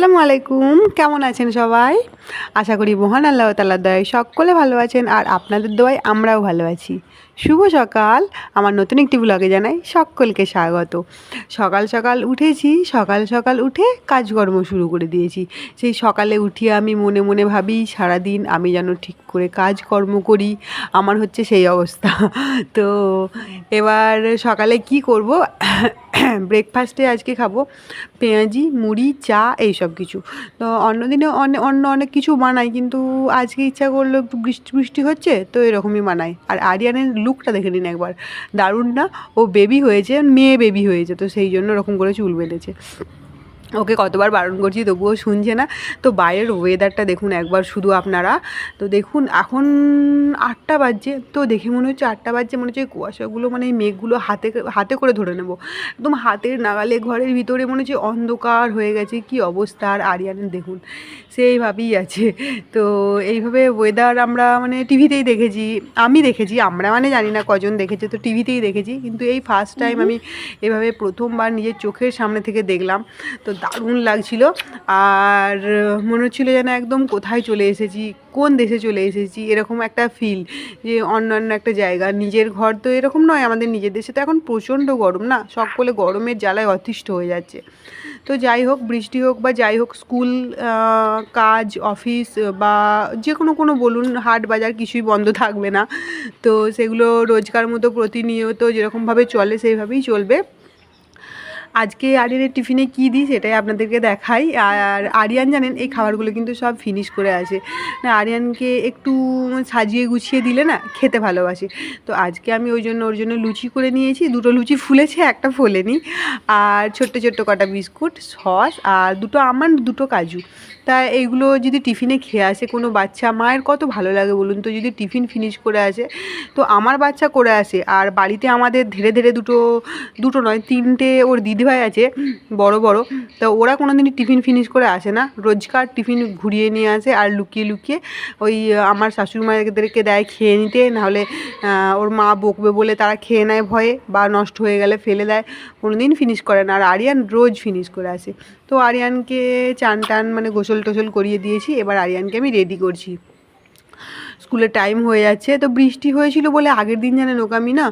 আসসালামু আলাইকুম, কেমন আছেন সবাই? আশা করি মহান আল্লাহ তাআলার দয়ায় সকলে ভালো আছেন আর আপনাদের দোয়ায় আমরাও ভালো আছি। শুভ সকাল। আমার নতুন একটি ব্লগে জানাই সকলকে স্বাগত। সকাল সকাল উঠেছি, সকাল সকাল উঠে কাজকর্ম শুরু করে দিয়েছি। সেই সকালে উঠিয়ে আমি মনে মনে ভাবি সারাদিন আমি যেন ঠিক করে কাজকর্ম করি, আমার হচ্ছে সেই অবস্থা। তো এবার সকালে কি করব? ব্রেকফাস্টে আজকে খাবো পেঁয়াজি, মুড়ি, চা এইসব কিছু। তো অন্যদিনে অনেক কিছু বানাই, কিন্তু আজকে ইচ্ছা করলো একটু বৃষ্টি বৃষ্টি হচ্ছে তো এরকমই বানাই। আর আরিয়ানের লুকটা দেখে নিন একবার, দারুণ না? ও বেবি হয়েছে, মেয়ে বেবি হয়েছে, তো সেই জন্য ওরকম করে চুল বেঁধেছে। ওকে কতবার বারণ করছি তবুও শুনছে না। তো বাইরের ওয়েদারটা দেখুন একবার শুধু আপনারা। তো দেখুন এখন 8টা বাজছে, তো দেখে মনে হচ্ছে 8টা বাজছে, মনে হচ্ছে এই কুয়াশাগুলো মানে এই মেঘগুলো হাতে হাতে করে ধরে নেব, একদম হাতের নাগালে। ঘরের ভিতরে মনে হচ্ছে অন্ধকার হয়ে গেছে, কি অবস্থা। আর আরিয়ানের দেখুন সেইভাবেই আছে। তো এইভাবে ওয়েদার আমরা মানে টিভিতেই দেখেছি, আমি দেখেছি, আমরা মানে জানি না কজন দেখেছে, তো টিভিতেই দেখেছি, কিন্তু এই ফার্স্ট টাইম আমি এভাবে প্রথমবার নিজের চোখের সামনে থেকে দেখলাম। তো দারুণ লাগছিল। আর মনে হচ্ছিলো যেন একদম কোথায় চলে এসেছি, কোন দেশে চলে এসেছি, এরকম একটা ফিল যে অন্যান্য একটা জায়গা। নিজের ঘর তো এরকম নয়, আমাদের নিজের দেশে তো এখন প্রচণ্ড গরম না, সকলে গরমের জ্বালায় অতিষ্ঠ হয়ে যাচ্ছে। তো যাই হোক, বৃষ্টি হোক বা যাই হোক, স্কুল, কাজ, অফিস বা যে কোনো বলুন, হাট বাজার কিছুই বন্ধ থাকবে না। তো সেগুলো রোজকার মতো প্রতিনিয়ত যেরকমভাবে চলে সেইভাবেই চলবে। আজকে আরিয়ানের টিফিনে কী দিই সেটাই আপনাদেরকে দেখাই। আর আরিয়ান জানেন এই খাবারগুলো কিন্তু সব ফিনিশ করে আসে না, আরিয়ানকে একটু সাজিয়ে গুছিয়ে দিলে না খেতে ভালোবাসে। তো আজকে আমি ওর জন্য লুচি করে নিয়েছি, 2টো লুচি ফুলেছে, একটা ফোলেনি। আর ছোট্ট ছোট্ট কটা বিস্কুট, সস, আর 2টো আমন্ড, 2টো কাজু। তা এইগুলো যদি টিফিনে খেয়ে আসে কোনো বাচ্চা, মায়ের কত ভালো লাগে বলুন তো, যদি টিফিন ফিনিশ করে আসে। তো আমার বাচ্চা করে আসে, আর বাড়িতে আমাদের ধীরে ধীরে দুটো নয় 3টে ওর দিদিভাই আছে বড় বড়। তো ওরা কোনো দিনই টিফিন ফিনিশ করে আসে না, রোজকার টিফিন ঘুরিয়ে নিয়ে আসে আর লুকিয়ে লুকিয়ে ওই আমার শাশুড়িমাদেরকে দেয় খেয়ে নিতে, নাহলে ওর মা বকবে বলে তারা খেয়ে নেয় ভয়ে, বা নষ্ট হয়ে গেলে ফেলে দেয়, কোনো দিন ফিনিশ করে না। আর আরিয়ান রোজ ফিনিশ করে আসে। তো আরিয়ানকে চান টান মানে গোসল টোসল করিয়ে দিয়েছি, এবার আরিয়ানকে আমি রেডি করছি, স্কুলের টাইম হয়ে যাচ্ছে। তো বৃষ্টি হয়েছিল বলে আগের দিন জানেন ওকে আমি না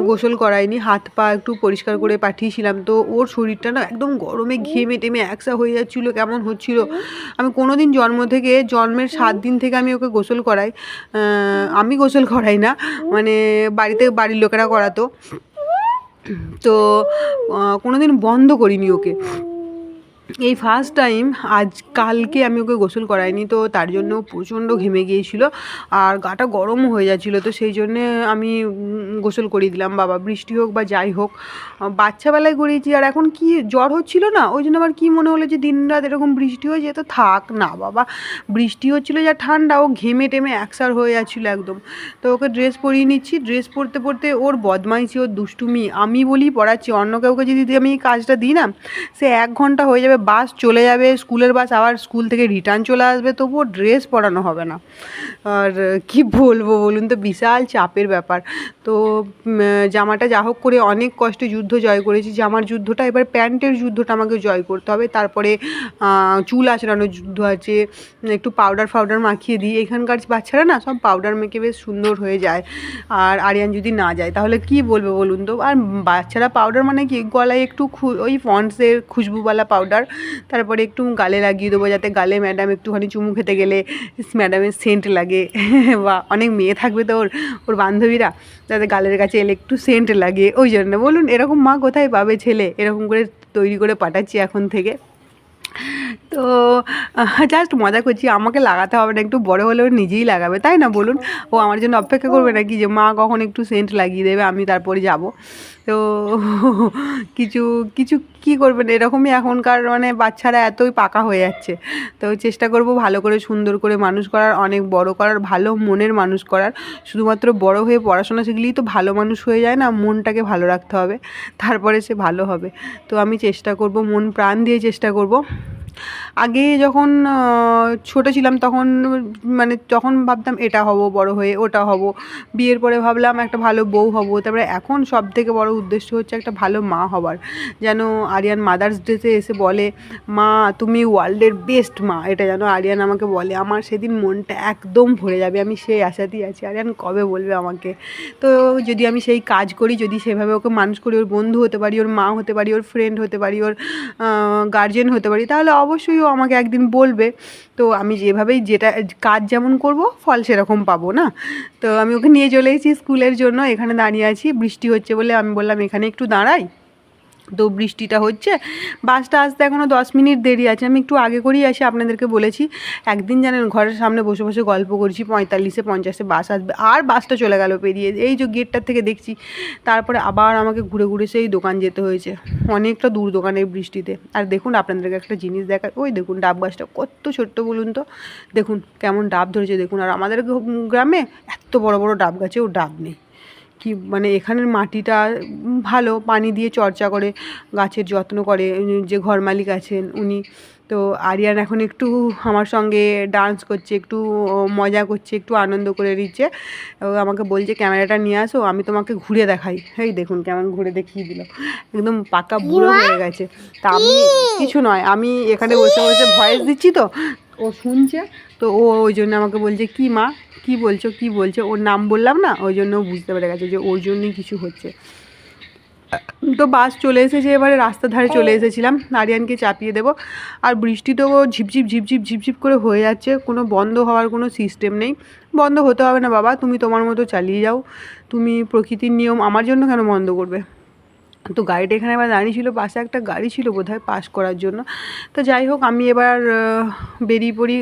গোসল করাইনি, হাত পা একটু পরিষ্কার করে পাঠিয়েছিলাম। তো ওর শরীরটা না একদম গরমে ঘেমে টেমে একসা হয়ে যাচ্ছিলো, কেমন হচ্ছিলো। আমি কোনো দিন জন্মের 7 দিন থেকে আমি ওকে গোসল করাই। আমি গোসল করাই না, মানে বাড়ির লোকেরা করাতো। তো কোনো দিন বন্ধ করিনি ওকে, এই ফার্স্ট টাইম কালকে আমি ওকে গোসল করাইনি। তো তার জন্য প্রচণ্ড ঘেমে গিয়েছিলো আর গাটা গরমও হয়ে যাচ্ছিলো, তো সেই জন্যে আমি গোসল করিয়ে দিলাম। বাবা বৃষ্টি হোক বা যাই হোক, বাচ্চাবেলায় করিয়েছি। আর এখন কি জ্বর হচ্ছিলো না, ওই জন্য আমার কী মনে হলো যে দিনরাত এরকম বৃষ্টি হয়ে যেত, থাক না বাবা, বৃষ্টি হচ্ছিলো যা ঠান্ডা, ও ঘেমে টেমে একসার হয়ে যাচ্ছিলো একদম। তো ওকে ড্রেস পরিয়ে নিচ্ছি, ড্রেস পরতে পরতে ওর বদমাইশি, ওর দুষ্টুমি, আমি বলি পড়াচ্ছি, অন্য কাউকে যদি আমি এই কাজটা দিই না, সে 1 ঘন্টা হয়ে যাবে, বাস চলে যাবে, স্কুলের বাস, আবার স্কুল থেকে রিটার্ন চলে আসবে, তবুও ড্রেস পরানো হবে না। আর কি বলবো বলুন তো, বিশাল চাপের ব্যাপার। তো জামাটা যা হোক করে অনেক কষ্টে যুদ্ধ জয় করেছি, জামার যুদ্ধটা, এবার প্যান্টের যুদ্ধটা আমাকে জয় করতে হবে। তারপরে চুল আঁচড়ানোর যুদ্ধ আছে, একটু পাউডার মাখিয়ে দিই, এখানকার বাচ্চারা না সব পাউডার মেখে বেশ সুন্দর হয়ে যায়। আর আরিয়ান যদি না যায় তাহলে কি বলবে বলুন তো। আর বাচ্চারা পাউডার মানে কি, গলায় একটু ওই পন্ডসের খুশবুওয়ালা পাউডার, তারপরে একটু গালে লাগিয়ে দেবো, যাতে গালে ম্যাডাম একটুখানি চুমু খেতে গেলে ম্যাডামের সেন্ট লাগে। বা অনেক মেয়ে থাকবে তো ওর বান্ধবীরা, যাতে গালের কাছে এলে একটু সেন্ট লাগে, ওই জন্য বলুন এরকম মা কোথায় পাবে ছেলে, এরকম করে তৈরি করে পাঠাচ্ছি এখন থেকে। তো জাস্ট মজা করছি, আমাকে লাগাতে হবে না, একটু বড় হলে ও নিজেই লাগাবে, তাই না বলুন? ও আমার জন্য অপেক্ষা করবে নাকি যে মা কখন একটু সেন্ট লাগিয়ে দেবে আমি তারপরে যাব? তো কিছু কিছু কী করবেন, এরকমই এখনকার মানে বাচ্চারা এতই পাকা হয়ে যাচ্ছে। তো চেষ্টা করব ভালো করে সুন্দর করে মানুষ করার, অনেক বড় করার, ভালো মনের মানুষ করার। শুধুমাত্র বড় হয়ে পড়াশোনা শিখলেই তো ভালো মানুষ হয়ে যায় না, মনটাকে ভালো রাখতে হবে, তারপরে সে ভালো হবে। তো আমি চেষ্টা করব, মন প্রাণ দিয়ে চেষ্টা করব। আগে যখন ছোটো ছিলাম তখন মানে তখন ভাবতাম এটা হব বড় হয়ে, ওটা হব। বিয়ের পরে ভাবলাম একটা ভালো বউ হব। তারপরে এখন সব থেকে বড় উদ্দেশ্য হচ্ছে একটা ভালো মা হবার। যেন আরিয়ান মাদার্স ডেতে এসে বলে, মা তুমি ওয়ার্ল্ডের বেস্ট মা, এটা যেন আরিয়ান আমাকে বলে। আমার সেদিন মনটা একদম ভরে যাবে, আমি সেই আশাতেই আছি আরিয়ান কবে বলবে আমাকে। তো যদি আমি সেই কাজ করি, যদি সেভাবে ওকে মানুষ করি, ওর বন্ধু হতে পারি, ওর মা হতে পারি, ওর ফ্রেন্ড হতে পারি, ওর গার্জেন হতে পারি, তাহলে অবশ্যই ও আমাকে একদিন বলবে। তো আমি যেভাবেই যেটা কাজ যেমন করব ফল সেরকম পাবো না। তো আমি ওকে নিয়ে চলে এসেছি স্কুলের জন্য, এখানে দাঁড়িয়ে আছি। বৃষ্টি হচ্ছে বলে আমি বললাম এখানে একটু দাঁড়াই। তো বৃষ্টিটা হচ্ছে, বাসটা আসতে এখনও 10 মিনিট দেরি আছে। আমি একটু আগে করেই আসি, আপনাদেরকে বলেছি। একদিন জানেন ঘরের সামনে বসে বসে গল্প করছি, 45-এ 50-এ বাস আসবে, আর বাসটা চলে গেল পেরিয়ে। এই যে গেটটার থেকে দেখছি, তারপরে আবার আমাকে ঘুরে ঘুরে সেই দোকান যেতে হয়েছে, অনেকটা দূর দোকান এই বৃষ্টিতে। আর দেখুন আপনাদেরকে একটা জিনিস দেখায়, ওই দেখুন ডাব গাছটা কত ছোট্ট বলুন তো, দেখুন কেমন ডাব ধরেছে দেখুন। আর আমাদের গ্রামে এত বড় বড় ডাব গাছেও ডাব নেই। কি মানে এখানের মাটিটা ভালো, পানি দিয়ে চর্চা করে, গাছের যত্ন করে যে ঘর মালিক আছেন উনি। তো আরিয়ান এখন একটু আমার সঙ্গে ডান্স করছে, একটু মজা করছে, একটু আনন্দ করে দিচ্ছে। আমাকে বলছে ক্যামেরাটা নিয়ে আসো, আমি তোমাকে ঘুরে দেখাই। এই দেখুন কেমন ঘুরে দেখিয়ে দিল, একদম পাকা বুড়ো হয়ে গেছে। তা আমি কিছু নয়, আমি এখানে বসে বসে ভয়েস দিচ্ছি, তো ও শুনছে। তো ও ওই জন্য আমাকে বলছে কি মা কি বলছো কি বলছো, ওর নাম বললাম না, ওই জন্য বুঝতে পেরে গেছে যে ওর জন্যই কিছু হচ্ছে। তো বাস চলে এসেছে, এবারে রাস্তার ধারে চলে এসেছিলাম আরিয়ানকে চাপিয়ে দেবো। আর বৃষ্টি তো ঝিপঝিপ ঝিপঝিপ ঝিপঝিপ করে হয়ে যাচ্ছে, কোনো বন্ধ হওয়ার কোনো সিস্টেম নেই। বন্ধ হতে হবে না বাবা, তুমি তোমার মতো চালিয়ে যাও, তুমি প্রকৃতির নিয়ম আমার জন্য কেন বন্ধ করবে। তো গাড়িটা এখানে আবার দাঁড়িয়ে ছিল, পাশে একটা গাড়ি ছিল বোধহয় পাস করার জন্য। তো যাই হোক আমি এবার বেরিয়ে পড়ি,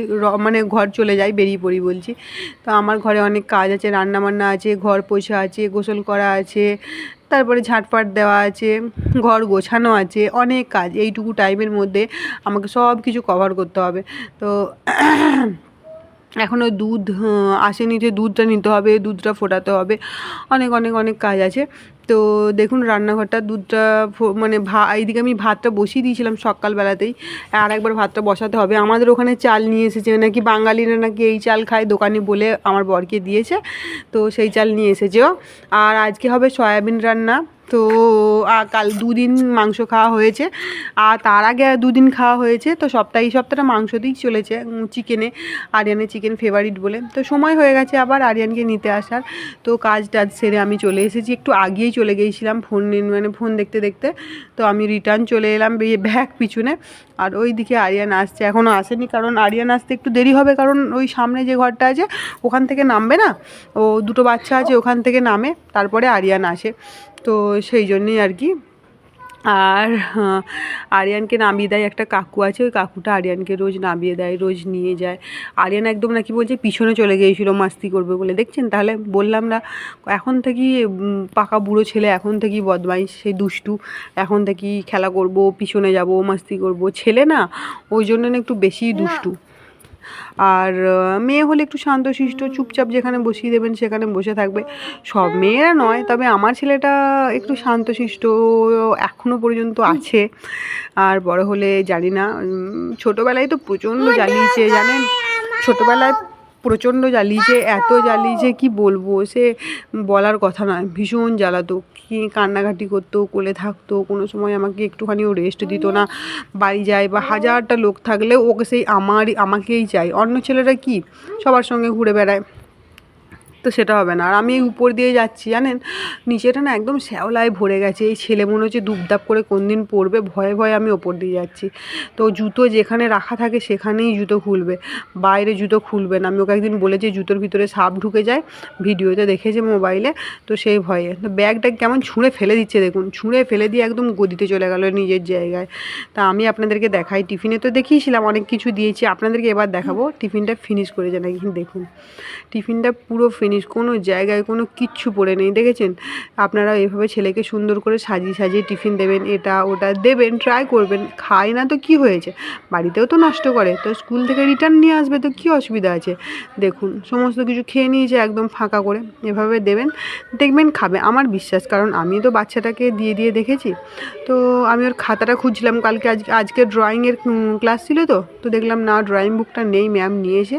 মানে ঘর চলে যাই, বেরিয়ে পড়ি বলছি। তো আমার ঘরে অনেক কাজ আছে, রান্না বান্না আছে, ঘর পোছা আছে, গোসল করা আছে, তারপরে ঝাঁটপাট দেওয়া আছে, ঘর গোছানো আছে, অনেক কাজ। এইটুকু টাইমের মধ্যে আমাকে সব কিছু কভার করতে হবে। তো এখনও দুধ আসেনি, যে দুধটা নিতে হবে, দুধটা ফোটাতে হবে, অনেক অনেক অনেক কাজ আছে। তো দেখুন রান্নাঘরটা, দুধটা মানে এইদিকে আমি ভাতটা বসিয়ে দিয়েছিলাম সকালবেলাতেই, আর একবার ভাতটা বসাতে হবে। আমাদের ওখানে চাল নিয়ে এসেছে, নাকি বাঙালিরা নাকি এই চাল খায়, দোকানি বলে আমার বরকে দিয়েছে, তো সেই চাল নিয়ে এসেছে ও। আর আজকে হবে সয়াবিন রান্না। তো কাল 2 দিন মাংস খাওয়া হয়েছে, আর তার আগে 2 দিন খাওয়া হয়েছে। তো সপ্তাহটা মাংস দিয়েই চলেছে, চিকেনে। আরিয়ানের চিকেন ফেভারিট বলে। তো সময় হয়ে গেছে আবার আরিয়ানকে নিতে আসার। তো কাজ টাজ সেরে আমি চলে এসেছি, একটু আগেই চলে গিয়েছিলাম মানে ফোন দেখতে দেখতে। তো আমি রিটার্ন চলে এলাম ব্যাগ পিছনে। আর ওই দিকে আরিয়ান আসছে, এখনও আসেনি, কারণ আরিয়ান আসতে একটু দেরি হবে, কারণ ওই সামনে যে ঘরটা আছে ওখান থেকে নামবে না, ও 2টো বাচ্চা আছে, ওখান থেকে নামে তারপরে আরিয়ান আসে। তো সেই জন্যেই আর কি। আর আরিয়ানকে নামিয়ে দেয় একটা কাকু আছে, ওই কাকুটা আরিয়ানকে রোজ নামিয়ে দেয়, রোজ নিয়ে যায়। আরিয়ান একদম নাকি বলছে পিছনে চলে গিয়েছিলো মাস্তি করবে বলে, দেখছেন তাহলে বললাম না, এখন থেকেই পাকা বুড়ো ছেলে, এখন থেকেই বদমাইশ, সেই দুষ্টু, এখন থেকেই খেলা করব, পিছনে যাব, মাস্তি করব, ছেলে না ওই জন্য না একটু বেশিই দুষ্টু। আর মেয়ে হলে একটু শান্তশিষ্ট, চুপচাপ যেখানে বসিয়ে দেবেন সেখানে বসে থাকবে। সব মেয়েরা নয়, তবে আমার ছেলেটা একটু শান্তশিষ্ট এখনও পর্যন্ত আছে। আর বড় হলে জানি না, ছোটোবেলায় তো প্রচণ্ড জ্বালিয়েছে জানেন, ছোটোবেলায় প্রচণ্ড জ্বালিয়েছে, এত জ্বালিয়েছে কি বলবো, সে বলার কথা নয়, ভীষণ জ্বালাতো, কি কান্নাকাটি করতো, কোলে থাকতো, কোনো সময় আমাকে একটুখানিও রেস্ট দিত না। বাড়ি যায় বা হাজারটা লোক থাকলেও ওকে সেই আমাকেই চাই। অন্য ছেলেরা কি সবার সঙ্গে ঘুরে বেড়ায়, তো সেটা হবে না। আর আমি উপর দিয়ে যাচ্ছি জানেন, নিচেটা না একদম শ্যাওলায় ভরে গেছে, এই ছেলে মনে হচ্ছে দুপদাপ করে কোন দিন পড়বে, ভয়ে ভয়ে আমি ওপর দিয়ে যাচ্ছি। তো জুতো যেখানে রাখা থাকে সেখানেই জুতো খুলবে, বাইরে জুতো খুলবে না। আমি ওকে একদিন বলেছি জুতোর ভিতরে সাপ ঢুকে যায়, ভিডিওতে দেখেছে মোবাইলে, তো সেই ভয়ে। তো ব্যাগটা কেমন ছুঁড়ে ফেলে দিচ্ছে দেখুন, ছুঁড়ে ফেলে দিয়ে একদম গদিতে চলে গেল নিজের জায়গায়। তা আমি আপনাদেরকে দেখাই, টিফিনে তো দেখিয়েছিলাম অনেক কিছু দিয়েছি, আপনাদেরকে এবার দেখাবো টিফিনটা ফিনিশ করেছে নাকি। দেখুন টিফিনটা পুরো ফিনিশ জিনিস কোনো জায়গায় কোনো কিচ্ছু পড়ে নেই, দেখেছেন? আপনারা এভাবে ছেলেকে সুন্দর করে সাজিয়ে সাজিয়ে টিফিন দেবেন, এটা ওটা দেবেন, ট্রাই করবেন। খায় না তো কি হয়েছে, বাড়িতেও তো নষ্ট করে, তো স্কুল থেকে রিটার্ন নিয়ে আসবে, তো কী অসুবিধা আছে? দেখুন সমস্ত কিছু খেয়ে নিয়েছে একদম ফাঁকা করে, এভাবে দেবেন, দেখবেন খাবে, আমার বিশ্বাস, কারণ আমি তো বাচ্চাটাকে দিয়ে দিয়ে দেখেছি। তো আমি ওর খাতাটা খুঁজছিলাম, কালকে আজকে ড্রয়িংয়ের ক্লাস ছিল, তো দেখলাম না ড্রয়িং বুকটা নেই, ম্যাম নিয়েছে।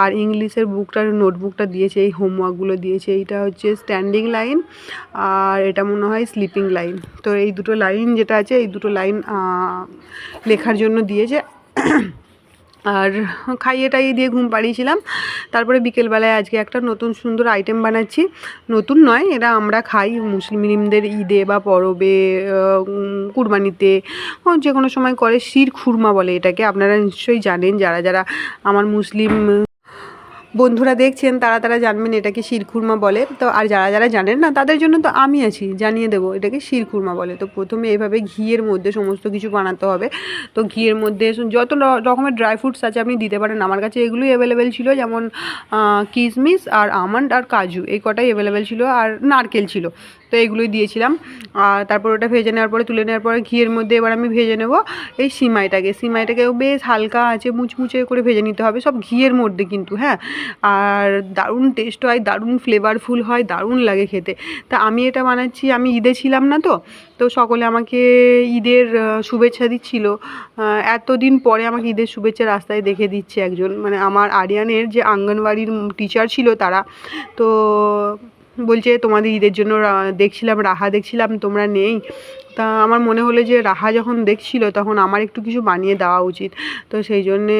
আর ইংলিশের বুকটার নোটবুকটা দিয়েছে, এই হোমওয়ার্কগুলো দিয়েছে। এইটা হচ্ছে স্ট্যান্ডিং লাইন আর এটা মনে হয় স্লিপিং লাইন। তো এই দুটো লাইন যেটা আছে, এই দুটো লাইন লেখার জন্য দিয়েছে। আর খাইয়ে টাইয়ে দিয়ে ঘুম পাড়িয়েছিলাম। তারপরে বিকেলবেলায় আজকে একটা নতুন সুন্দর আইটেম বানাচ্ছি। নতুন নয়, এটা আমরা খাই মুসলিমদের ঈদে বা পরবে, কুরবানিতে, যে কোনো সময় করে। শির খুরমা বলে এটাকে, আপনারা নিশ্চয়ই জানেন, যারা যারা আমার মুসলিম বন্ধুরা দেখছেন তারা জানবেন এটাকে শিরখুরমা বলে। তো আর যারা যারা জানেন না তাদের জন্য তো আমি আছি, জানিয়ে দেবো এটাকে শিরখুরমা বলে। তো প্রথমে এভাবে ঘিয়ের মধ্যে সমস্ত কিছু বানাতে হবে। তো ঘিয়ের মধ্যে যত রকমের ড্রাই ফ্রুটস আছে আপনি দিতে পারেন, আমার কাছে এগুলোই অ্যাভেলেবেল ছিল, যেমন কিশমিশ আর আমন্ড আর কাজু, এই কটাই অ্যাভেলেবেল ছিল, আর নারকেল ছিল। তো এইগুলোই দিয়েছিলাম। আর তারপর ওটা ভেজে নেওয়ার পরে, তুলে নেওয়ার পরে ঘিয়ের মধ্যে এবার আমি ভেজে নেব এই সিমাইটাকেও বেশ হালকা আছে মুচমুচে করে ভেজে নিতে হবে, সব ঘিয়ের মধ্যে কিন্তু, হ্যাঁ। আর দারুণ টেস্ট হয়, দারুণ ফ্লেভারফুল হয়, দারুণ লাগে খেতে। তা আমি এটা বানাচ্ছি, আমি ঈদে ছিলাম না, তো সকলে আমাকে ঈদের শুভেচ্ছা দিচ্ছিল। এতদিন পরে আমাকে ঈদের শুভেচ্ছা রাস্তায় দেখে দিচ্ছে একজন, মানে আমার আরিয়ানের যে আঙ্গনওয়াড়ির টিচার ছিল তারা। তো বলছে তোমাদের ঈদের জন্য রাহা দেখছিলাম তোমরা নেই, তা আমার মনে হলো যে রাহা যখন দেখছিল তখন আমার একটু কিছু বানিয়ে দেওয়া উচিত। তো সেই জন্যে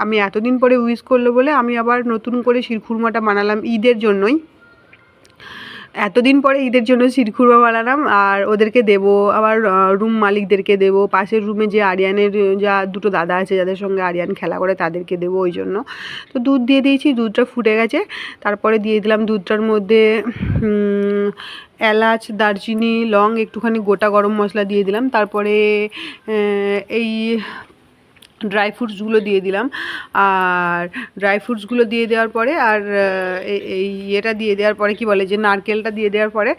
আমি এতদিন পরে উইশ করলো বলে আমি আবার নতুন করে শিরখুরমাটা বানালাম ঈদের জন্যই। এতদিন পরে ঈদের জন্য শিরখুরমা বানালাম, আর ওদেরকে দেবো, আবার রুম মালিকদেরকে দেবো, পাশের রুমে যে আরিয়ানের যা দুটো দাদা আছে যাদের সঙ্গে আরিয়ান খেলা করে তাদেরকে দেবো, ওই জন্য। তো দুধ দিয়ে দিয়েছি, দুধটা ফুটে গেছে, তারপরে দিয়ে দিলাম দুধটার মধ্যে এলাচ, দারচিনি, লং, একটুখানি গোটা গরম মশলা দিয়ে দিলাম। তারপরে এই ড্রাই ফ্রুটসগুলো দিয়ে দিলাম। আর ড্রাই ফ্রুটসগুলো দিয়ে দেওয়ার পরে, আর এই ইয়েটা দিয়ে দেওয়ার পরে, কি বলে যে নারকেলটা দিয়ে দেওয়ার পরে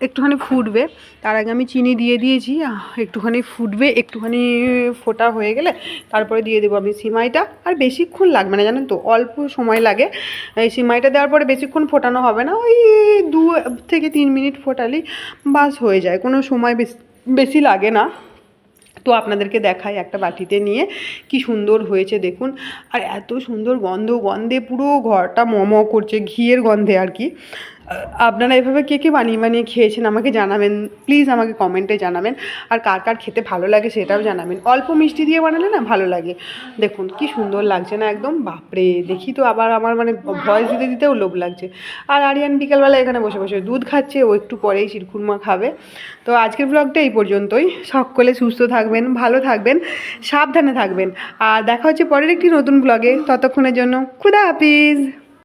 একটুখানি ফুটবে। তার আগে আমি চিনি দিয়ে দিয়েছি, একটুখানি ফুটবে, একটুখানি ফোটা হয়ে গেলে তারপরে দিয়ে দেবো আমি সিমাইটা। আর বেশিক্ষণ লাগবে না, জানেন তো, অল্প সময় লাগে। এই সিমাইটা দেওয়ার পরে বেশিক্ষণ ফোটানো হবে না, ওই 2 থেকে 3 মিনিট ফোটালেই বাস হয়ে যায়, কোনো সময় বেশি লাগে না। তো আপনাদেরকে দেখাই একটা বাটিতে নিয়ে, কি সুন্দর হয়েছে দেখুন। আর এত সুন্দর গন্ধে পুরো ঘরটা মম করছে, ঘিয়ের গন্ধে আর কি। আপনারা এভাবে কে কে বানিয়ে বানিয়ে খেয়েছেন আমাকে জানাবেন, প্লিজ আমাকে কমেন্টে জানাবেন। আর কার কার খেতে ভালো লাগে সেটাও জানাবেন। অল্প মিষ্টি দিয়ে বানালে না ভালো লাগে। দেখুন কি সুন্দর লাগছে না একদম, বাপরে! দেখি তো আবার আমার মানে ভয়েস দিতে দিতেও লোভ লাগছে। আর আরিয়ান বিকালবেলা এখানে বসে বসে দুধ খাচ্ছে, ও একটু পরেই শিরখুরমা খাবে। তো আজকের ব্লগটা এই পর্যন্তই। সকলে সুস্থ থাকবেন, ভালো থাকবেন, সাবধানে থাকবেন। আর দেখা হচ্ছে পরের একটি নতুন ব্লগে, ততক্ষণের জন্য খুদা হাফিজ।